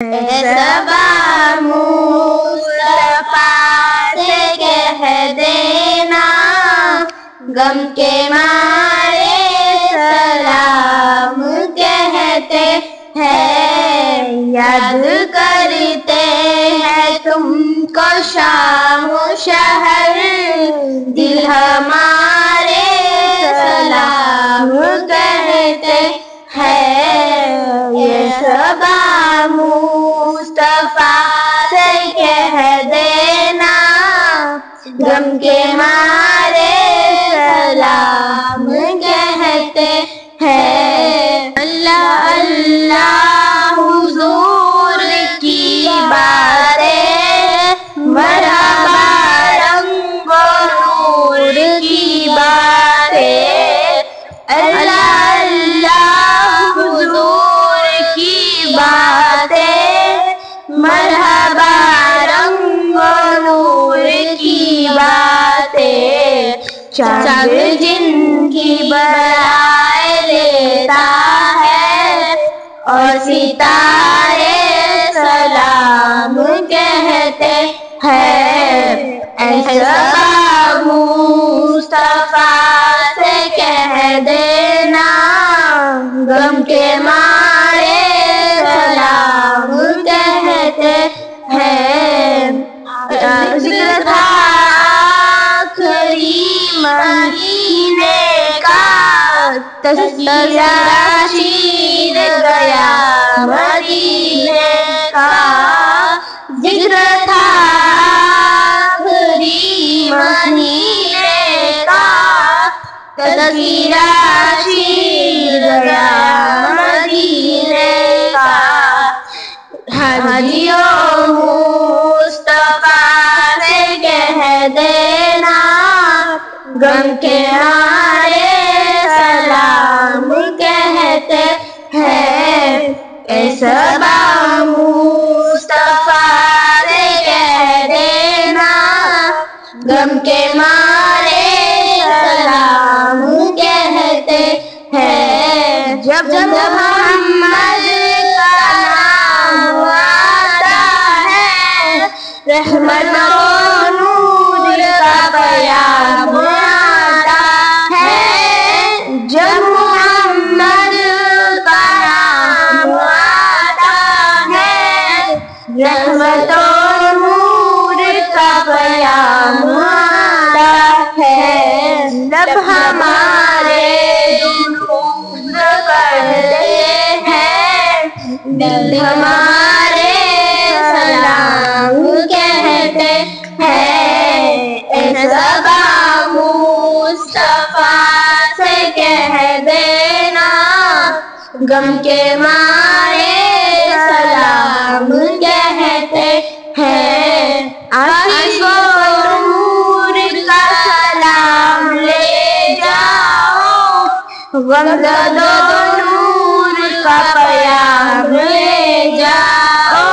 सबा मुस्तफा से कह देना, गम के मारे सलाम कहते हैं। याद करते हैं तुमको शाम शहर, दिल हमारे सलाम कहते हैं। ये सबा मुस्तफा से कह देना, गम के मारे सलाम कहते हैं। अल्लाह अल्लाह हुजूर की बातें, मरहबा रंगो नूर की बातें। अल्लाह अल्लाह हुजूर की बातें, मरहबा रंगो नूर की बातें। चाँद जिनकी बड़ाई लेता है और सितारे सलाम कहते हैं। ऐसा मुस्तफा से कह देना, गम के मारे सलाम कहते हैं। जिक्र था आखिरी महीने का, तज़किरा शीर गया मदीने का। जिक्र था आखिरी महीने का, तज़किरा शीर गया मदीने का। हाजियों मुस्तफा से कह देना, गम के मारे सलाम कहते हैं। सबा मुस्तफा से कह देना, गम के मारे सलाम कहते हैं। जब मोहम्मद का नाम आता है, रहमत और नूर का प्याम आता है। जब मोहम्मद का नाम आता है, रहमत और नूर का प्याम आता है। लब हमारे दुरूद पढ़ते हैं, दिल हमारे सलाम कहते हैं। सबा मुस्तफा से कह देना, गम के मारे सलाम कहते हैं। आशिकों नूर का सलाम ले जाओ, गमज़दों नूर का प्याम ले जाओ।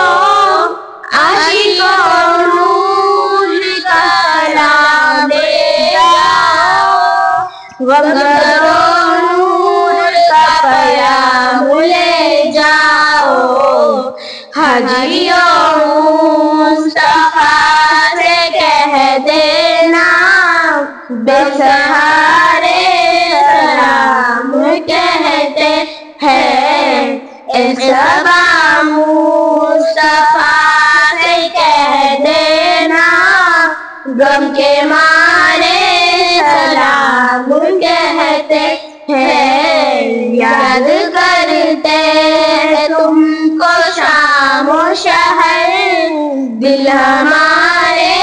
आशिकों नूर का सलाम ले जाओ, गमज़दों नूर का प्याम ले जाओ। हाजियों मुस्तफा से कह देना, बेसहारे सलाम कहते हैं। सबा मुस्तफा से कह देना, गम के मारे सलाम कहते हैं। याद करते हैं तुमको शाम शहर, दिल हमारे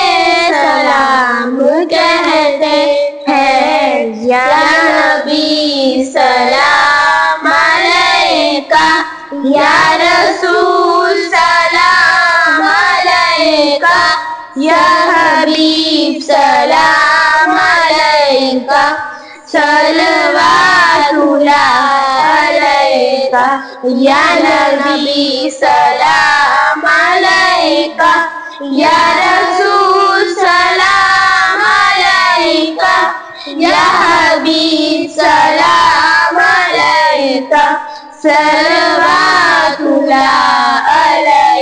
सलाम कहते हैं। या नबी सलाम अलैका, या रसूल सलाम अलैका, या हबीब सलाम अलैका। सलवातुल्लाह अलैका, या नबी सलाम अलैका, या रसूल सलाम अलैका, या हबीब सलाम अलैका। सलवातुल्लाह अलैका।